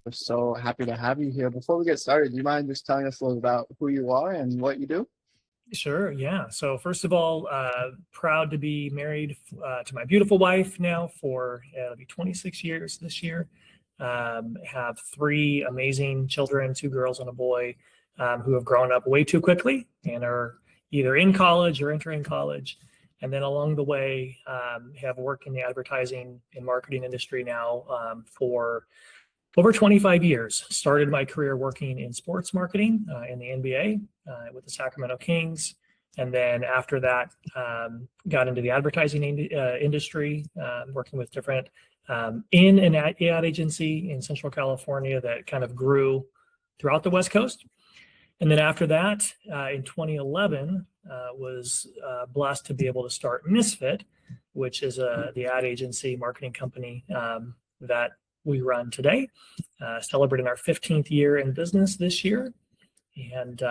We're so happy to have you here. Before we get started, do you mind just telling us a little about who you are and what you do? Sure, yeah. So first of all, proud to be married to my beautiful wife now for it'll be 26 years this year. Have three amazing children, two girls and a boy, who have grown up way too quickly and are either in college or entering college. And then along the way, have worked in the advertising and marketing industry now for over 25 years. Started my career working in sports marketing in the NBA with the Sacramento Kings. And then after that, got into the advertising industry, working with different in an ad agency in Central California that kind of grew throughout the West Coast. And then after that, in 2011, was blessed to be able to start Misfit, which is the ad agency marketing company that we run today, celebrating our 15th year in business this year. And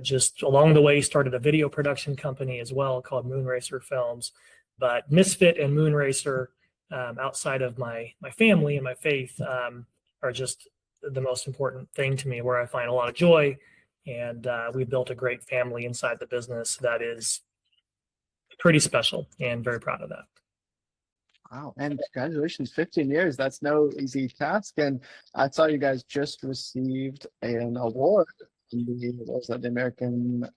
just along the way, started a video production company as well called Moonracer Films. But Misfit and Moonracer, outside of my family and my faith, are just the most important thing to me, where I find a lot of joy. And we built a great family inside the business that is pretty special, and very proud of that. Wow, and congratulations, 15 years. That's no easy task. And I saw you guys just received an award from the American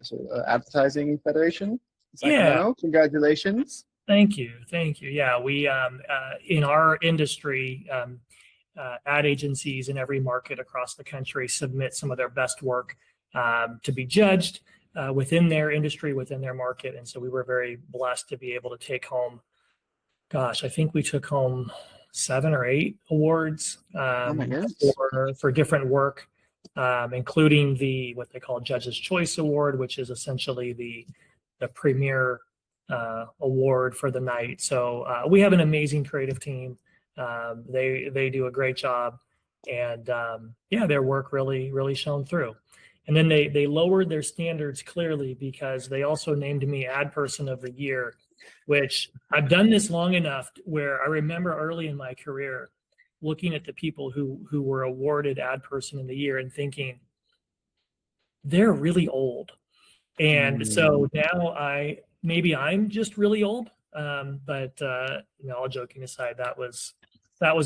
Advertising Federation, Sacramento. Yeah. Congratulations. Thank you. Thank you. Yeah, we in our industry, ad agencies in every market across the country submit some of their best work to be judged within their industry, within their market. And so we were very blessed to be able to take home, gosh, I think we took home 7 or 8 awards Oh my goodness. for different work, including what they call Judge's Choice Award, which is essentially the premier award for the night. So we have an amazing creative team. They do a great job, and yeah, their work really shone through. And then they lowered their standards clearly, because they also named me Ad Person of the Year, which I've done this long enough where I remember early in my career looking at the people who were awarded Ad Person of the Year and thinking, they're really old. And so now maybe I'm just really old, but all joking aside, that was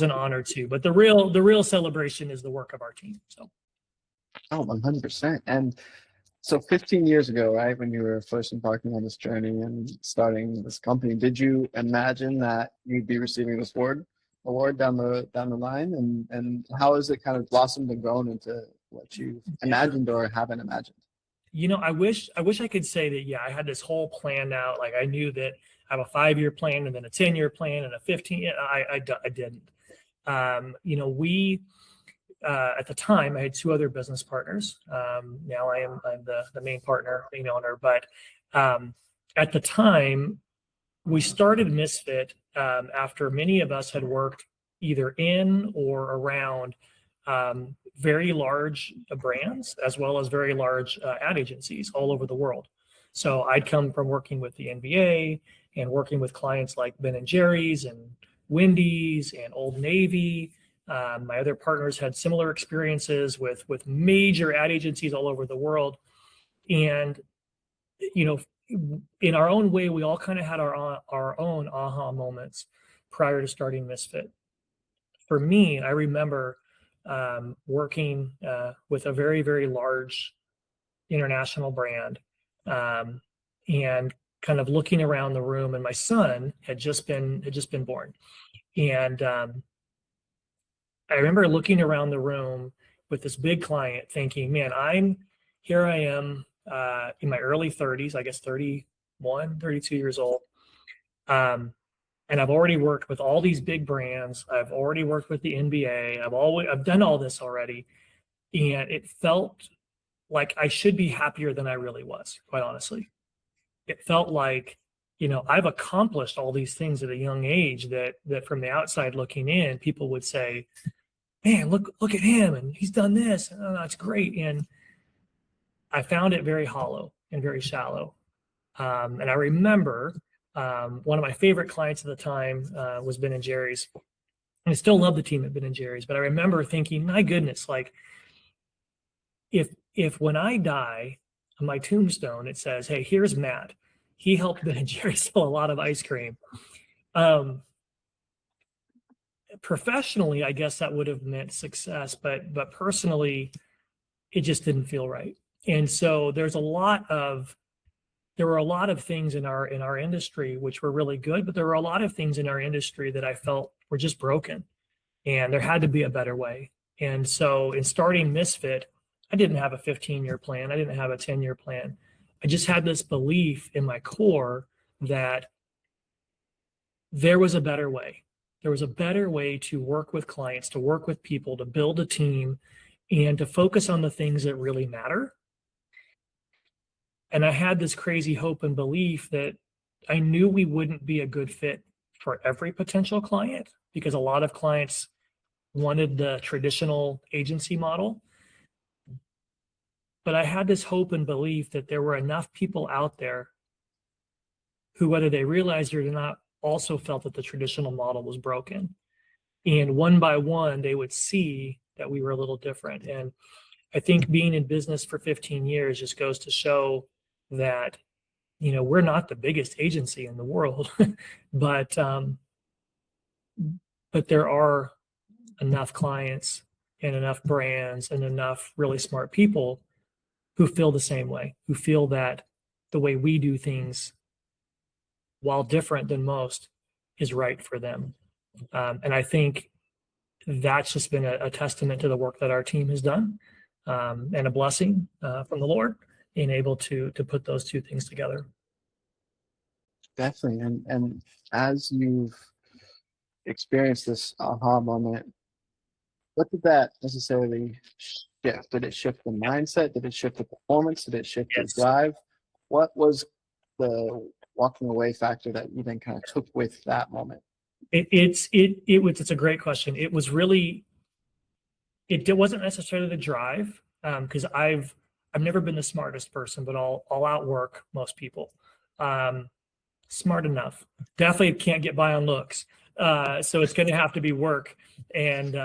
an honor too. But the real celebration is the work of our team. So. Oh, 100%. And so 15 years ago, right, when you were first embarking on this journey and starting this company, did you imagine that you'd be receiving this award down the line? And how has it kind of blossomed and grown into what you imagined or haven't imagined? I wish I could say that, yeah, I had this whole plan out. Like, I knew that I have a 5-year plan and then a 10-year plan and a 15. I didn't. We at the time, I had 2 other business partners. Now I'm the main partner, main owner. But at the time, we started Misfit after many of us had worked either in or around very large brands, as well as very large ad agencies all over the world. So I'd come from working with the NBA and working with clients like Ben & Jerry's and Wendy's and Old Navy. My other partners had similar experiences with major ad agencies all over the world. And, in our own way, we all kind of had our own aha moments prior to starting Misfit. For me, I remember working with a very, very large international brand, and kind of looking around the room, and my son had just been born. And I remember looking around the room with this big client thinking, man, here I am in my early 30s, I guess 31, 32 years old. And I've already worked with all these big brands. I've already worked with the NBA. I've done all this already. And it felt like I should be happier than I really was, quite honestly. It felt like, I've accomplished all these things at a young age that from the outside looking in, people would say, man, look at him, and he's done this, and that's great. And I found it very hollow and very shallow. And I remember one of my favorite clients at the time was Ben & Jerry's. And I still love the team at Ben and Jerry's, but I remember thinking, my goodness, like if when I die on my tombstone, it says, hey, here's Matt. He helped Ben and Jerry's sell a lot of ice cream. Professionally, I guess that would have meant success, but personally, it just didn't feel right. And so there were a lot of things in our industry which were really good, but there were a lot of things in our industry that I felt were just broken, and there had to be a better way. And so in starting Misfit, I didn't have a 15-year plan. I didn't have a 10-year plan. I just had this belief in my core that there was a better way. There was a better way to work with clients, to work with people, to build a team, and to focus on the things that really matter. And I had this crazy hope and belief that I knew we wouldn't be a good fit for every potential client, because a lot of clients wanted the traditional agency model. But I had this hope and belief that there were enough people out there who, whether they realized it or not, also felt that the traditional model was broken. And one by one, they would see that we were a little different. And I think being in business for 15 years just goes to show that, we're not the biggest agency in the world, but there are enough clients and enough brands and enough really smart people who feel the same way, who feel that the way we do things, while different than most, is right for them. And I think that's just been a testament to the work that our team has done, and a blessing from the Lord, being able to put those two things together. Definitely. And as you've experienced this aha moment, what did that necessarily shift? Did it shift the mindset? Did it shift the performance? Did it shift the Yes. drive? What was the walking away factor that you then kind of took with that moment? It's a great question. It was really, it wasn't necessarily the drive, because I've never been the smartest person, but I'll outwork most people. Smart enough. Definitely can't get by on looks. So it's going to have to be work and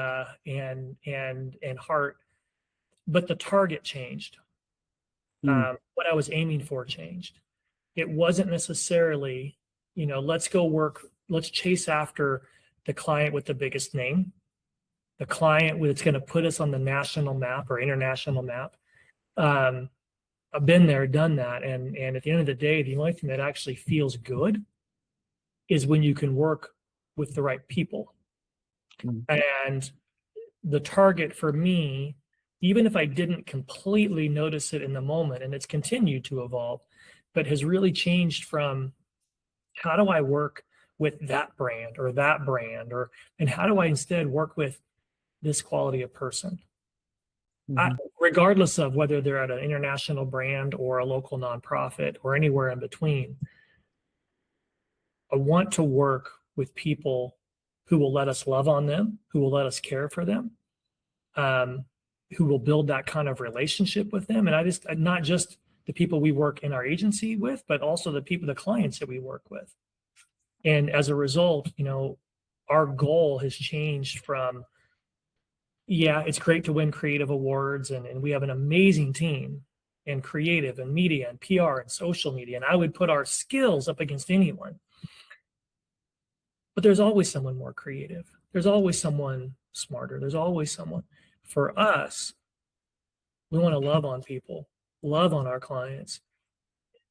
heart. But the target changed. What I was aiming for changed. It wasn't necessarily, let's go work, let's chase after the client with the biggest name, the client that's going to put us on the national map or international map. I've been there, done that. And at the end of the day, the only thing that actually feels good is when you can work with the right people. And the target for me, even if I didn't completely notice it in the moment, and it's continued to evolve, but has really changed from how do I work with that brand, and how do I instead work with this quality of person? Regardless of whether they're at an international brand or a local nonprofit or anywhere in between, I want to work with people who will let us love on them, who will let us care for them, who will build that kind of relationship with them. And not just the people we work in our agency with, but also the clients that we work with. And as a result, our goal has changed from, it's great to win creative awards, and we have an amazing team in creative and media and PR and social media. And I would put our skills up against anyone. But there's always someone more creative. There's always someone smarter. There's always someone. For us, we want to love on people, love on our clients,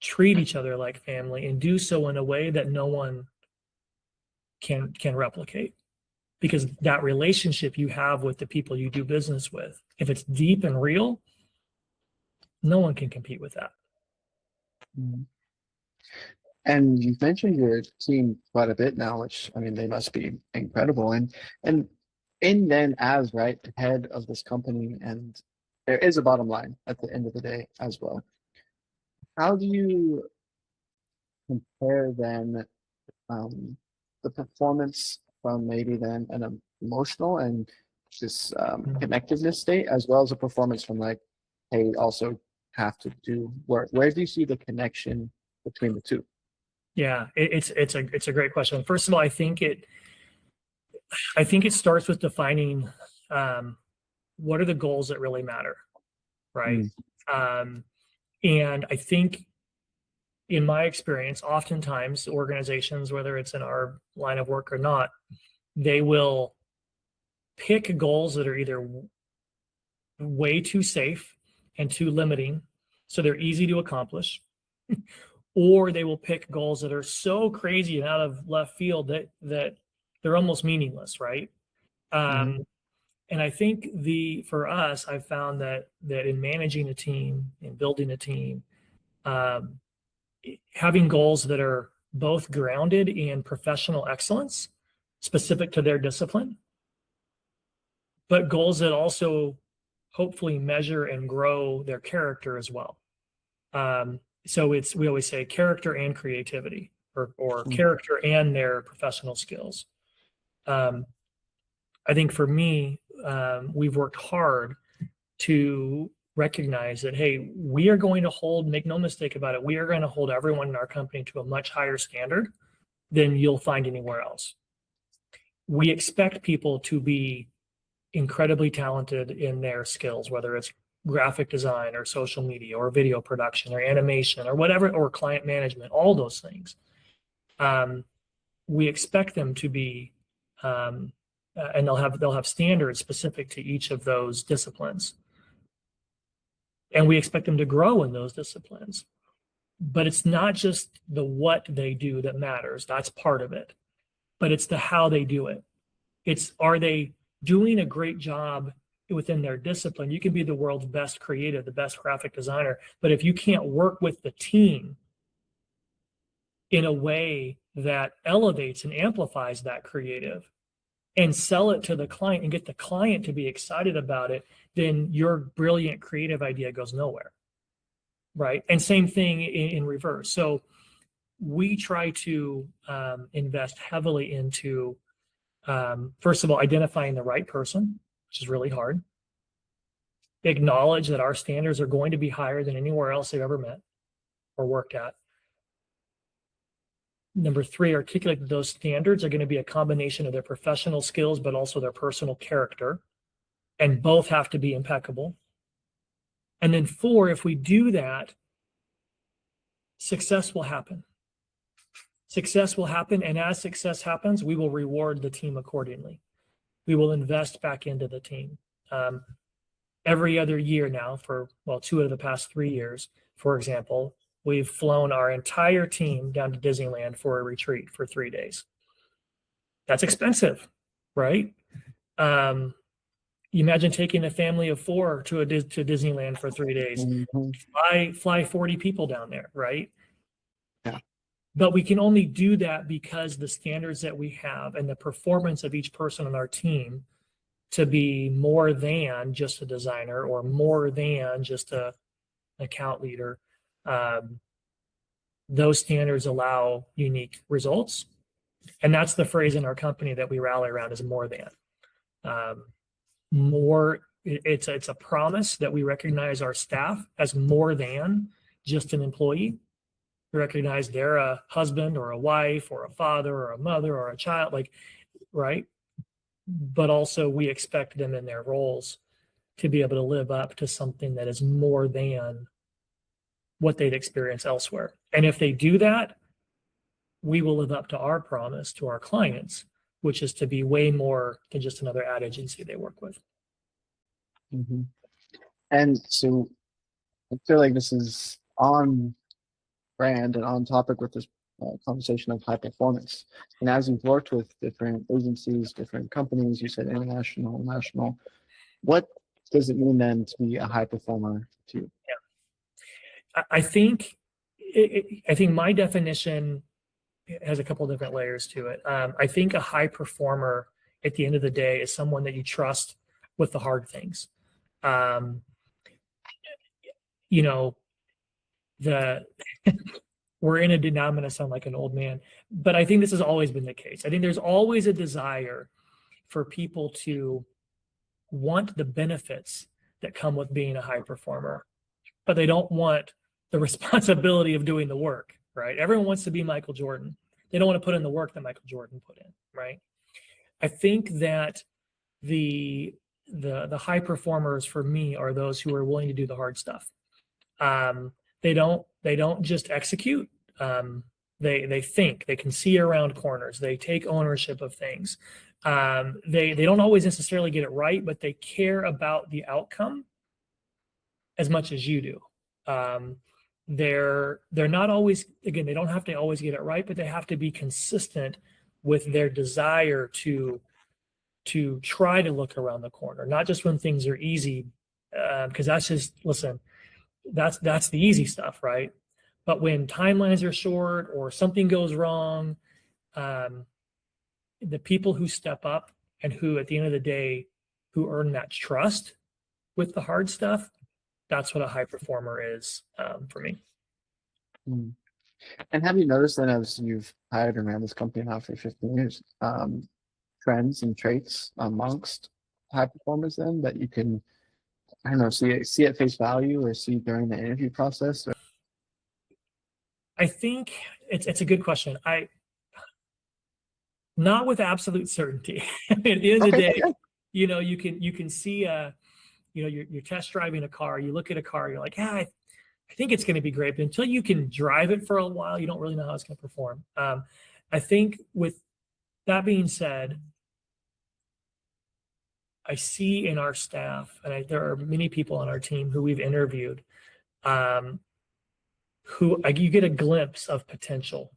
treat each other like family, and do so in a way that no one can replicate. Because that relationship you have with the people you do business with, if it's deep and real, no one can compete with that. And you've mentioned your team quite a bit now, which, I mean, they must be incredible. And then as right head of this company, and there is a bottom line at the end of the day as well. How do you compare then the performance from maybe then an emotional and this connectiveness state, as well as a performance from like, hey, also have to do work? Where do you see the connection between the two? Yeah, it's a great question. First of all, I think I think it starts with defining what are the goals that really matter, right? And I think in my experience, oftentimes organizations, whether it's in our line of work or not, they will pick goals that are either way too safe and too limiting, so they're easy to accomplish, or they will pick goals that are so crazy and out of left field that they're almost meaningless, right? And I think for us, I've found that in managing a team and building a team, having goals that are both grounded in professional excellence, specific to their discipline, but goals that also hopefully measure and grow their character as well. So we always say character and creativity, or character and their professional skills. I think for me, we've worked hard to recognize that, hey, we are going to hold, make no mistake about it, we are going to hold everyone in our company to a much higher standard than you'll find anywhere else. We expect people to be incredibly talented in their skills, whether it's graphic design or social media or video production or animation or whatever, or client management, all those things. We expect them to be, and they'll have standards specific to each of those disciplines. And we expect them to grow in those disciplines. But it's not just the what they do that matters. That's part of it. But it's the how they do it. Are they doing a great job within their discipline? You can be the world's best creative, the best graphic designer, but if you can't work with the team in a way that elevates and amplifies that creative and sell it to the client and get the client to be excited about it, then your brilliant creative idea goes nowhere, right? And same thing in reverse. So we try to invest heavily into, first of all, identifying the right person, which is really hard. Acknowledge that our standards are going to be higher than anywhere else they've ever met or worked at. Number 3, articulate that those standards are going to be a combination of their professional skills, but also their personal character. And both have to be impeccable. And then 4, if we do that, success will happen. Success will happen. And as success happens, we will reward the team accordingly. We will invest back into the team. Every other year now for, 2 of the past 3 years, for example, we've flown our entire team down to Disneyland for a retreat for 3 days. That's expensive, right? You imagine taking a family of 4 to Disneyland for 3 days. Fly 40 people down there, right? Yeah. But we can only do that because the standards that we have and the performance of each person on our team to be more than just a designer or more than just an account leader. Those standards allow unique results. And that's the phrase in our company that we rally around, is more than. It's a promise that we recognize our staff as more than just an employee. We recognize they're a husband or a wife or a father or a mother or a child, right? But also we expect them in their roles to be able to live up to something that is more than what they'd experience elsewhere. And if they do that, we will live up to our promise to our clients, which is to be way more than just another ad agency they work with. And so I feel like this is on brand and on topic with this conversation of high performance. And as you've worked with different agencies, different companies, you said international, national, what does it mean then to be a high performer to you? Yeah. I think my definition has a couple of different layers to it. I think a high performer at the end of the day is someone that you trust with the hard things. We're in a denominator, sound like an old man, but I think this has always been the case. I think there's always a desire for people to want the benefits that come with being a high performer, but they don't want the responsibility of doing the work, right? Everyone wants to be Michael Jordan. They don't want to put in the work that Michael Jordan put in, right? I think that the high performers for me are those who are willing to do the hard stuff. They don't just execute. They think, they can see around corners, they take ownership of things. They don't always necessarily get it right, but they care about the outcome as much as you do. They're not always, again, they don't have to always get it right, but they have to be consistent with their desire to try to look around the corner, not just when things are easy, because that's just, listen, that's the easy stuff, right? But when timelines are short or something goes wrong, the people who step up and who, at the end of the day, who earn that trust with the hard stuff, that's what a high performer is, for me. Mm. And have you noticed then, as you've hired and ran this company now for 15 years, trends and traits amongst high performers then that you can, I don't know, see at face value or see during the interview process? Or... I think it's a good question. Not with absolute certainty. At the end of the day, you can see you're test driving a car, you look at a car, you're like, yeah, I think it's going to be great. But until you can drive it for a while, you don't really know how it's going to perform. I think with that being said, I see in our staff, and there are many people on our team who we've interviewed, who you get a glimpse of potential.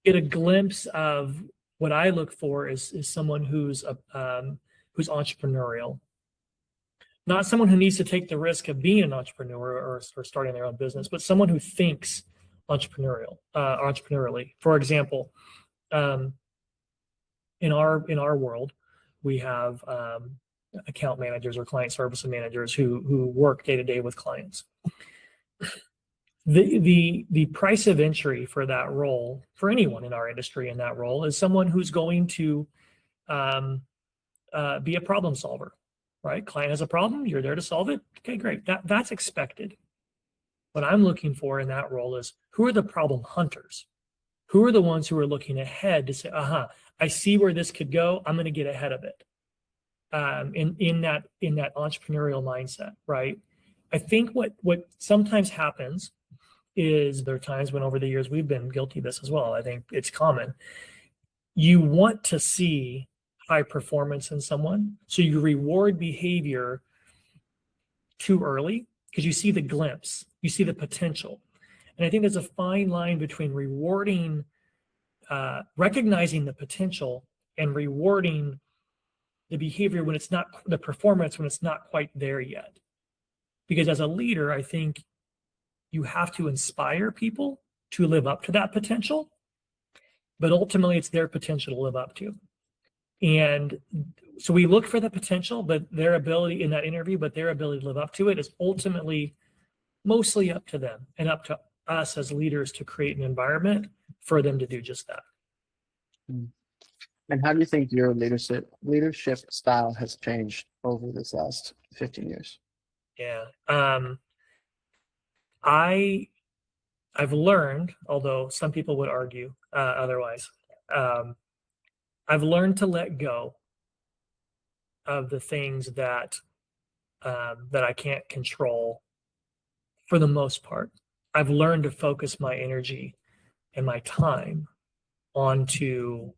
Get a glimpse of what I look for is someone who's entrepreneurial, not someone who needs to take the risk of being an entrepreneur or starting their own business, but someone who thinks entrepreneurially. For example, in our world, we have account managers or client service managers who work day to day with clients. The price of entry for that role, for anyone in our industry in that role, is someone who's going to be a problem solver, right? Client has a problem, you're there to solve it. Okay, great. That's expected. What I'm looking for in that role is, who are the problem hunters? Who are the ones who are looking ahead to say, I see where this could go, I'm going to get ahead of it. In that entrepreneurial mindset, right? I think what sometimes happens is there are times when over the years we've been guilty of this as well. I think it's common. You want to see high performance in someone, so you reward behavior too early because you see the glimpse, you see the potential. And I think there's a fine line between rewarding, recognizing the potential and rewarding the behavior when it's not, the performance when it's not quite there yet. Because as a leader, I think you have to inspire people to live up to that potential, but ultimately it's their potential to live up to. And so we look for the potential, but their ability in that interview, but their ability to live up to it is ultimately mostly up to them and up to us as leaders to create an environment for them to do just that. And how do you think your leadership style has changed over this last 15 years? Yeah. I've learned, although some people would argue otherwise, I've learned to let go of the things that I can't control for the most part. I've learned to focus my energy and my time onto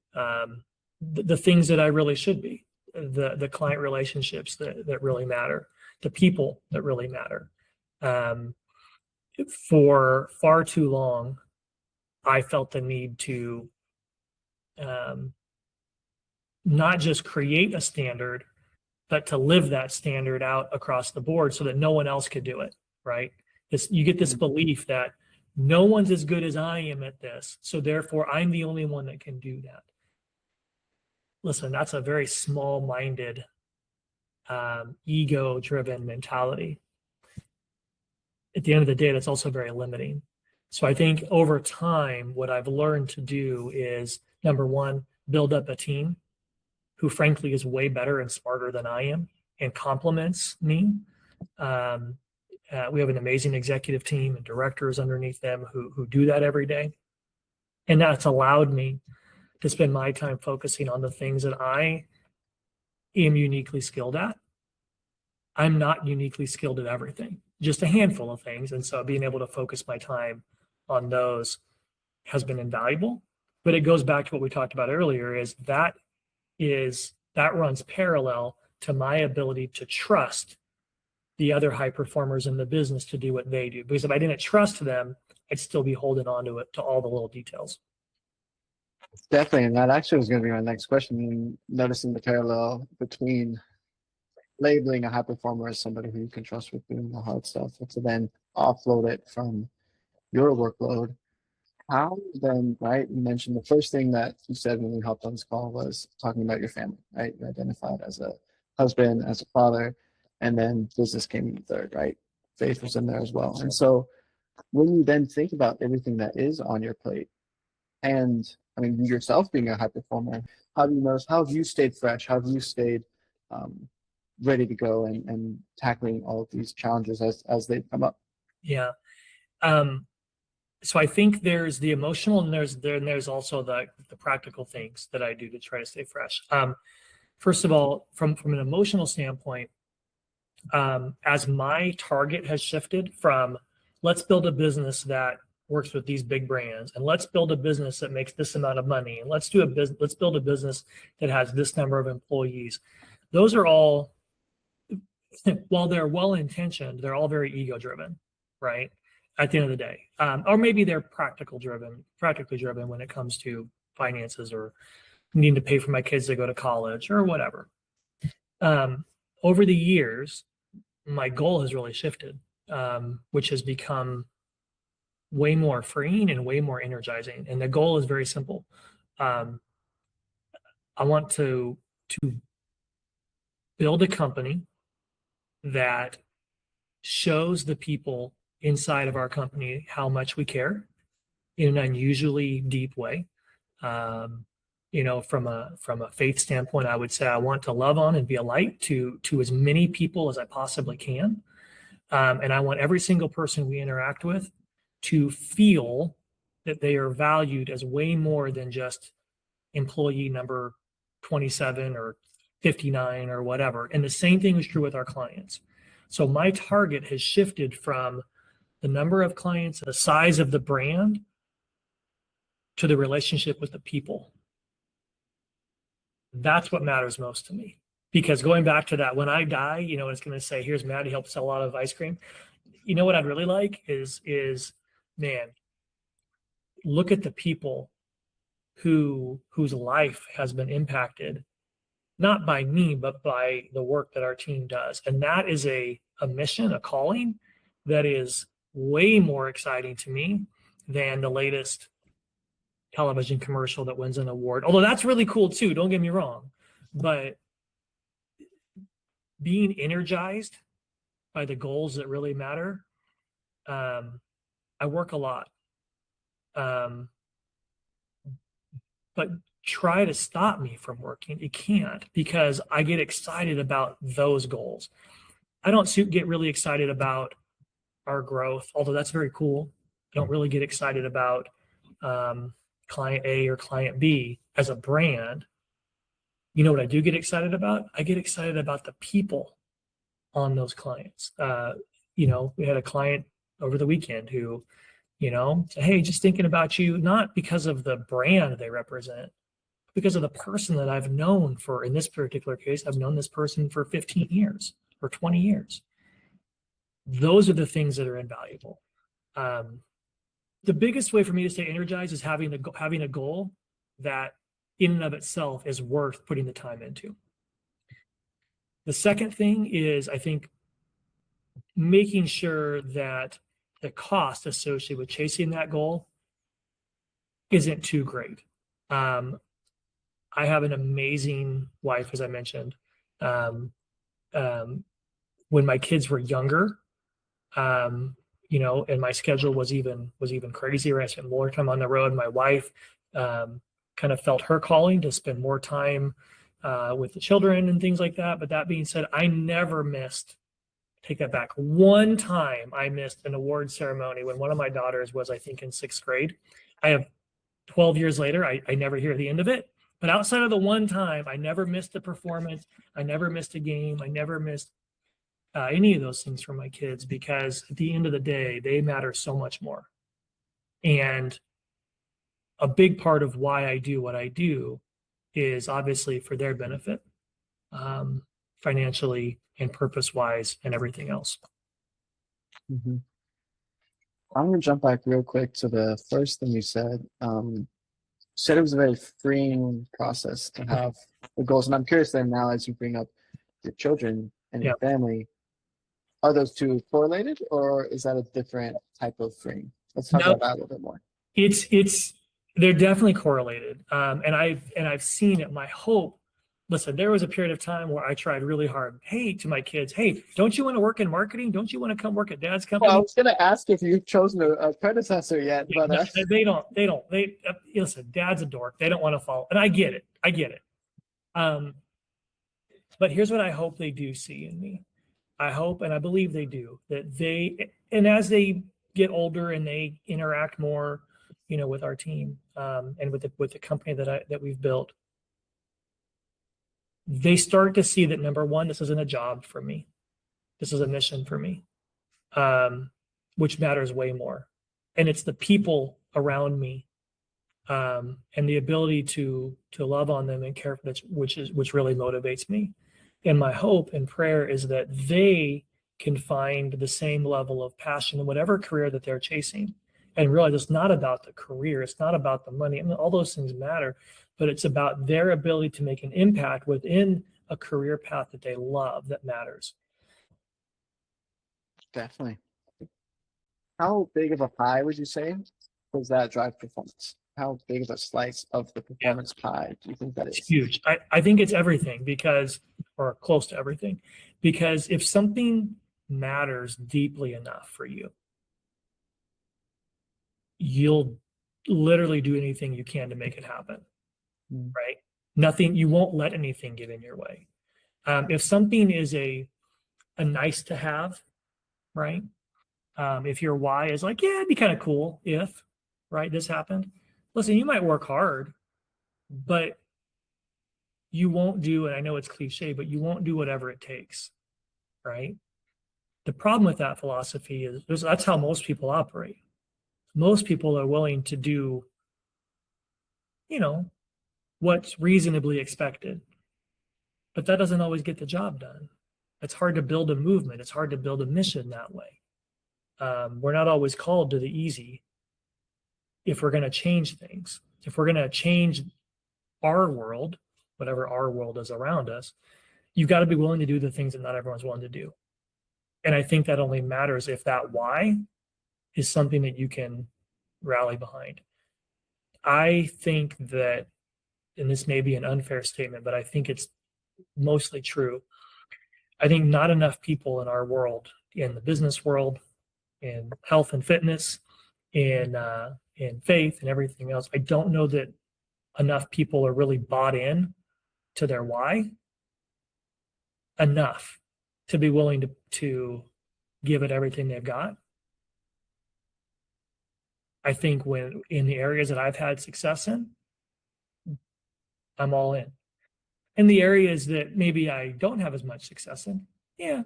the things that I really should be, the client relationships that really matter, the people that really matter. For far too long, I felt the need to not just create a standard, but to live that standard out across the board so that no one else could do it, right? You get this belief that no one's as good as I am at this, so therefore I'm the only one that can do that. Listen, that's a very small-minded, ego-driven mentality. At the end of the day, that's also very limiting. So I think over time, what I've learned to do is, number one, build up a team who frankly is way better and smarter than I am and complements me. We have an amazing executive team and directors underneath them who do that every day. And that's allowed me to spend my time focusing on the things that I am uniquely skilled at. I'm not uniquely skilled at everything, just a handful of things. And so being able to focus my time on those has been invaluable. But it goes back to what we talked about earlier, is that runs parallel to my ability to trust the other high performers in the business to do what they do. Because if I didn't trust them, I'd still be holding on to it, to all the little details. Definitely, and that actually was going to be my next question. And noticing the parallel between labeling a high performer as somebody who you can trust with doing the hard stuff, and to then offload it from your workload. How then, right? You mentioned the first thing that you said when we hopped on this call was talking about your family, right? You identified as a husband, as a father, and then business came in third, right? Faith was in there as well. And so when you then think about everything that is on your plate, and I mean, you yourself being a high performer, how do you notice, how have you stayed fresh? How have you stayed ready to go and tackling all of these challenges as they come up? Yeah. So I think there's the emotional, and there's also the practical things that I do to try to stay fresh. First of all, from an emotional standpoint, as my target has shifted from let's build a business that works with these big brands, and let's build a business that makes this amount of money, and let's build a business that has this number of employees. Those are all, while they're well intentioned, they're all very ego driven, right? At the end of the day, or maybe they're practically driven when it comes to finances or needing to pay for my kids to go to college or whatever. Over the years, my goal has really shifted, which has become way more freeing and way more energizing. And the goal is very simple. I want to build a company that shows the people inside of our company how much we care in an unusually deep way. From a faith standpoint, I would say I want to love on and be a light to as many people as I possibly can. And I want every single person we interact with to feel that they are valued as way more than just employee number 27 or 59 or whatever. And the same thing is true with our clients. So my target has shifted from the number of clients, the size of the brand, to the relationship with the people. That's what matters most to me. Because going back to that, when I die, it's going to say, here's Matt, he helped sell a lot of ice cream. You know what I'd really like is man, look at the people whose life has been impacted, not by me, but by the work that our team does. And that is a mission, a calling that is way more exciting to me than the latest television commercial that wins an award. Although that's really cool too, don't get me wrong. But being energized by the goals that really matter, I work a lot. But try to stop me from working. It can't, because I get excited about those goals. I don't get really excited about our growth, although that's very cool. I don't really get excited about client A or client B as a brand. You know what I do get excited about? I get excited about the people on those clients. We had a client over the weekend who, said, hey, just thinking about you, not because of the brand they represent, because of the person that I've known for, in this particular case, I've known this person for 15 years or 20 years. Those are the things that are invaluable. The biggest way for me to stay energized is having a goal that in and of itself is worth putting the time into. The second thing is, I think, making sure that the cost associated with chasing that goal isn't too great. I have an amazing wife, as I mentioned. When my kids were younger, and my schedule was even crazier. I spent more time on the road. My wife kind of felt her calling to spend more time with the children and things like that. But that being said, I never missed. Take that back. One time I missed an award ceremony when one of my daughters was, I think, in 6th grade. I have 12 years later, I never hear the end of it. But outside of the one time, I never missed a performance. I never missed a game. I never missed any of those things for my kids, because at the end of the day, they matter so much more. And a big part of why I do what I do is obviously for their benefit, financially and purpose-wise and everything else. Mhm. I'm going to jump back real quick to the first thing you said. You said it was a very freeing process to have the goals. And I'm curious then now, as you bring up your children and your family, are those two correlated, or is that a different type of freeing? Let's talk about that a little bit more. They're definitely correlated. And I've seen it. My hope, listen, there was a period of time where I tried really hard. Hey, to my kids, hey, don't you want to work in marketing? Don't you want to come work at dad's company? Well, I was going to ask if you've chosen a predecessor yet, but no, they don't. Listen, dad's a dork. They don't want to follow. And I get it. But here's what I hope they do see in me. I hope, and I believe they do, that and as they get older and they interact more, with our team, and with the company that we've built, they start to see that, number one, this isn't a job for me. This is a mission for me, which matters way more. And it's the people around me, and the ability to love on them and care for them, which really motivates me. And my hope and prayer is that they can find the same level of passion in whatever career that they're chasing, and realize it's not about the career, it's not about the money. I mean, all those things matter, but it's about their ability to make an impact within a career path that they love, that matters. Definitely. How big of a pie would you say does that drive performance? How big of a slice of the performance pie do you think that is? It's huge. I think it's everything, or close to everything, because if something matters deeply enough for you, you'll literally do anything you can to make it happen, right? You won't let anything get in your way. If something is a nice to have, right? If your why is like, yeah, it'd be kind of cool if, right, this happened. Listen, you might work hard, but you won't do, and I know it's cliche, but you won't do whatever it takes, right? The problem with that philosophy is that's how most people operate. Most people are willing to do, what's reasonably expected, but that doesn't always get the job done. It's hard to build a movement. It's hard to build a mission that way. We're not always called to the easy if we're going to change things. If we're going to change our world, whatever our world is around us, you've got to be willing to do the things that not everyone's willing to do. And I think that only matters if that why is something that you can rally behind. I think that, and this may be an unfair statement, but I think it's mostly true. I think not enough people in our world, in the business world, in health and fitness, in faith and everything else, I don't know that enough people are really bought in to their why enough to be willing to give it everything they've got. I think when in the areas that I've had success in, I'm all in. In the areas that maybe I don't have as much success in, yeah,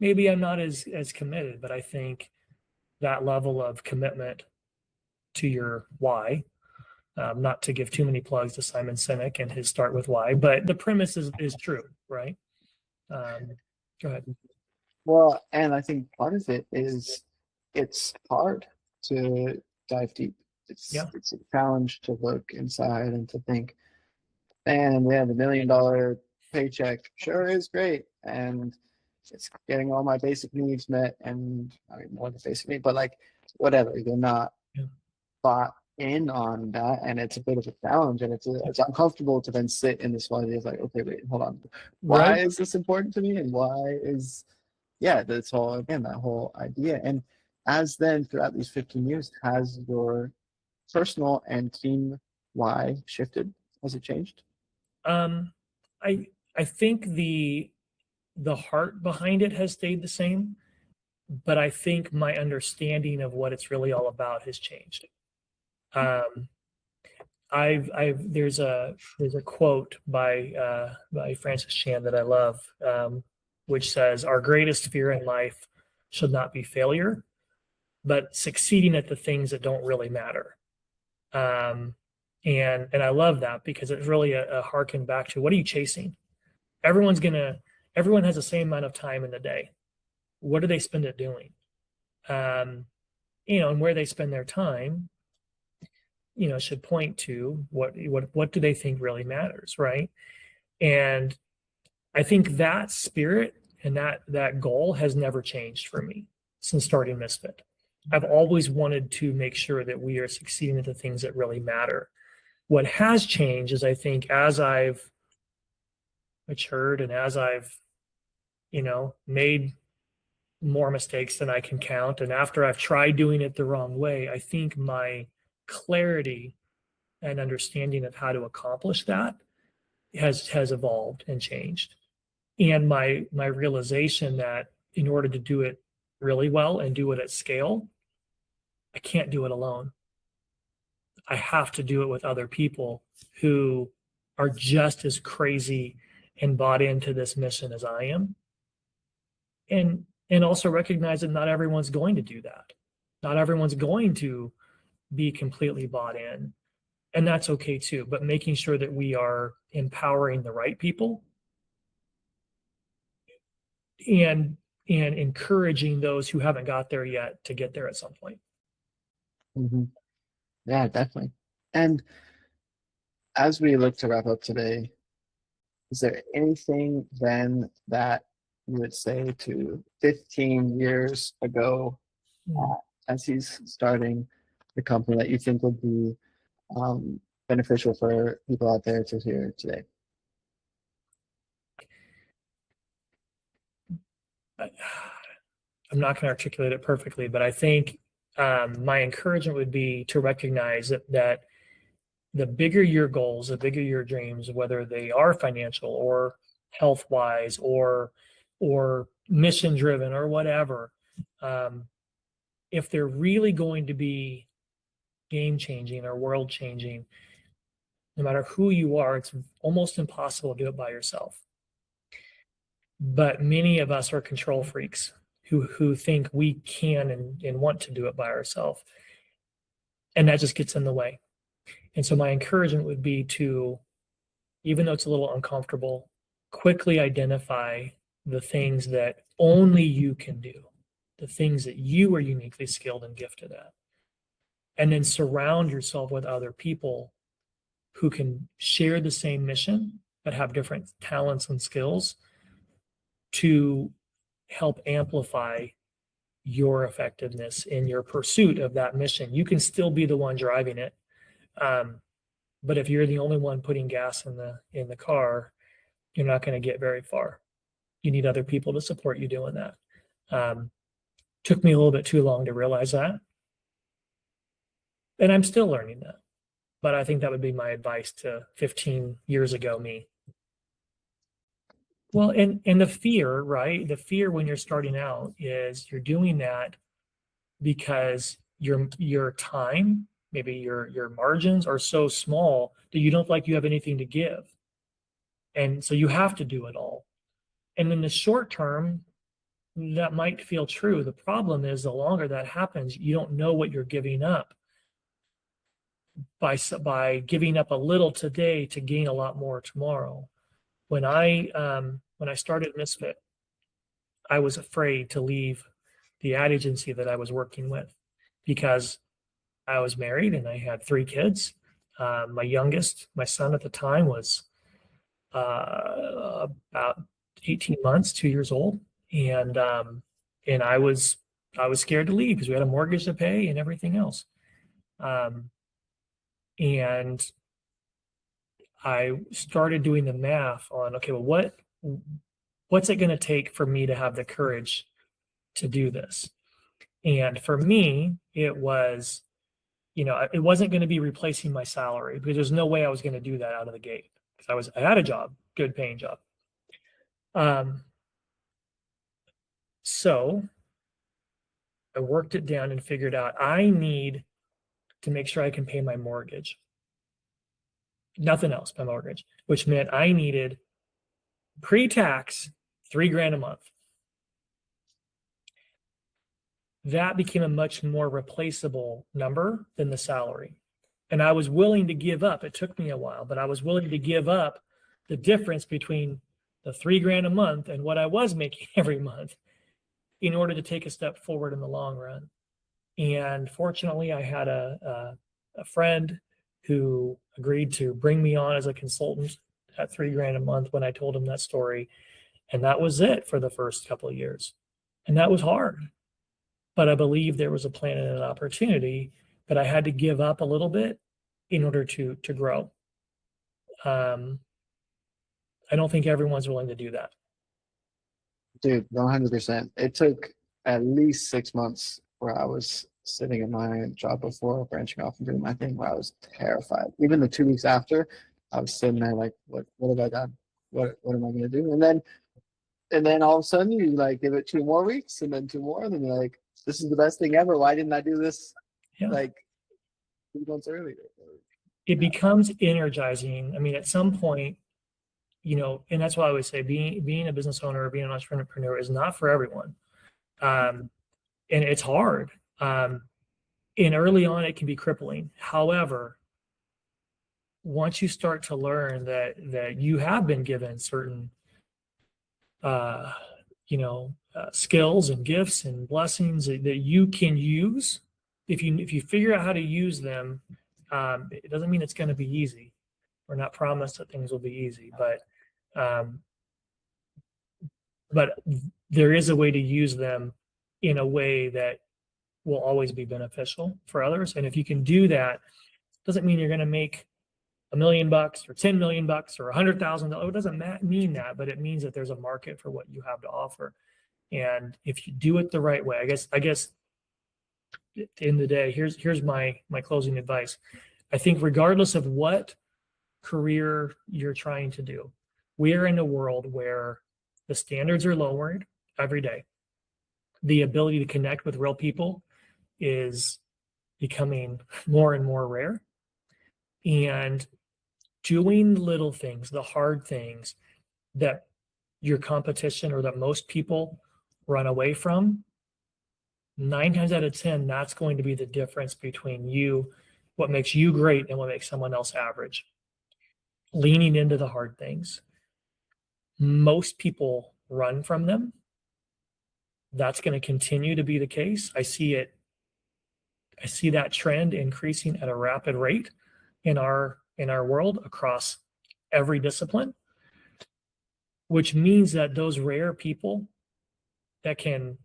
maybe I'm not as committed, but I think that level of commitment to your why, not to give too many plugs to Simon Sinek and his Start With Why, but the premise is true, right? Go ahead. Well, and I think part of it is it's hard to dive deep. It's a challenge to look inside and to think, man, yeah, the $1 million paycheck sure is great, and it's getting all my basic needs met, and I mean more than basic needs, but like whatever, you're not bought in on that, and it's a bit of a challenge, and it's uncomfortable to then sit in this one. It's like, okay, wait, hold on, why is this important to me, and why is this whole, again, that whole idea. And as then throughout these 15 years, has your personal and team why shifted? Has it changed? I think the heart behind it has stayed the same, but I think my understanding of what it's really all about has changed. there's a quote by Francis Chan that I love, which says, "Our greatest fear in life should not be failure, but succeeding at the things that don't really matter." Um, and I love that because it's really a harken back to, what are you chasing? Everyone has the same amount of time in the day. What do they spend it doing? Um, and where they spend their time, should point to what do they think really matters, right? And I think that spirit and that goal has never changed for me since starting Misfit. I've always wanted to make sure that we are succeeding at the things that really matter. What has changed is, I think, as I've matured and as I've, made more mistakes than I can count, and after I've tried doing it the wrong way, I think my clarity and understanding of how to accomplish that has evolved and changed. And my realization that in order to do it really well and do it at scale, I can't do it alone. I have to do it with other people who are just as crazy and bought into this mission as I am. And also recognize that not everyone's going to do that. Not everyone's going to be completely bought in. And that's okay too. But making sure that we are empowering the right people and encouraging those who haven't got there yet to get there at some point. Hmm. Yeah, definitely. And as we look to wrap up today, is there anything then that you would say to 15 years ago, uh, as he's starting the company, that you think would be beneficial for people out there to hear today? I'm not going to articulate it perfectly, but I think my encouragement would be to recognize that the bigger your goals, the bigger your dreams, whether they are financial or health wise or mission driven or whatever, if they're really going to be game changing or world changing, no matter who you are, it's almost impossible to do it by yourself. But many of us are control freaks who think we can and want to do it by ourselves. And that just gets in the way. And so my encouragement would be to, even though it's a little uncomfortable, quickly identify the things that only you can do, the things that you are uniquely skilled and gifted at. And then surround yourself with other people who can share the same mission, but have different talents and skills to help amplify your effectiveness in your pursuit of that mission. You can still be the one driving it. But if you're the only one putting gas in the car, you're not going to get very far. You need other people to support you doing that. Took me a little bit too long to realize that. And I'm still learning that. But I think that would be my advice to 15 years ago me. Well, and the fear, right? The fear when you're starting out is you're doing that because your time, maybe your margins are so small that you don't feel like you have anything to give. And so you have to do it all. And in the short term, that might feel true. The problem is the longer that happens, you don't know what you're giving up by giving up a little today to gain a lot more tomorrow. When I started Misfit, I was afraid to leave the ad agency that I was working with because I was married and I had 3 kids. My youngest, my son at the time, was about 18 months, 2 years old, and I was scared to leave because we had a mortgage to pay and everything else. And I started doing the math on, okay, well, what's it going to take for me to have the courage to do this? And for me, it was, it wasn't going to be replacing my salary because there's no way I was going to do that out of the gate because I had a job, good paying job. So I worked it down and figured out I need to make sure I can pay my mortgage. nothing else, my mortgage, which meant I needed pre-tax $3,000 a month. That became a much more replaceable number than the salary. And I was willing to give up, it took me a while, but I was willing to give up the difference between the $3,000 a month and what I was making every month in order to take a step forward in the long run. And fortunately, I had a friend who agreed to bring me on as a consultant at $3,000 a month when I told him that story. And that was it for the first couple of years. And that was hard. But I believe there was a plan and an opportunity, but I had to give up a little bit in order to grow. I don't think everyone's willing to do that. Dude, 100%. It took at least 6 months where I was sitting in my job before branching off and doing my thing, where I was terrified. Even the 2 weeks after, I was sitting there like, what have I done? What am I going to do? And then all of a sudden you like give it 2 more weeks and then 2 more, and then you're like, this is the best thing ever. Why didn't I do this like 3 months earlier? It becomes energizing. I mean, at some point, you know, and that's why I always say being a business owner or being an entrepreneur is not for everyone. And it's hard. And early on, it can be crippling. However, once you start to learn that you have been given certain, skills and gifts and blessings that you can use, if you figure out how to use them, it doesn't mean it's going to be easy. We're not promised that things will be easy, but there is a way to use them in a way that will always be beneficial for others. And if you can do that, doesn't mean you're going to make $1 million or $10 million or $100,000. It doesn't mean that, but it means that there's a market for what you have to offer. And if you do it the right way, I guess at the end of the day, here's my closing advice. I think regardless of what career you're trying to do, we are in a world where the standards are lowered every day. The ability to connect with real people is becoming more and more rare. And doing little things, the hard things that your competition or that most people run away from, 9 times out of 10, that's going to be the difference between you, what makes you great and what makes someone else average. Leaning into the hard things. Most people run from them. That's going to continue to be the case. I see that trend increasing at a rapid rate in our world across every discipline, which means that those rare people that can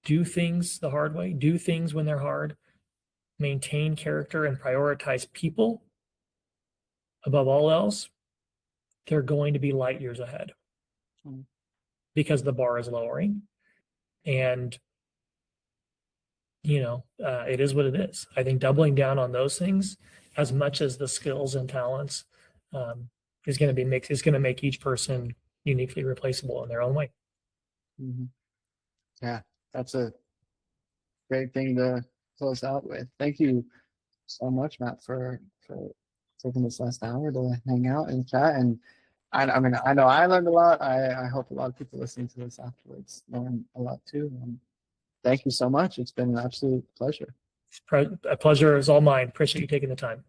do things the hard way, do things when they're hard, maintain character and prioritize people above all else, they're going to be light years ahead because the bar is lowering. And it is what it is. I think doubling down on those things as much as the skills and talents is going to make each person uniquely replaceable in their own way. Mm-hmm. Yeah, that's a great thing to close out with. Thank you so much, Matt, for taking this last hour to hang out and chat. And I know I learned a lot. I hope a lot of people listening to this afterwards learn a lot too. Thank you so much. It's been an absolute pleasure. A pleasure is all mine. Appreciate you taking the time.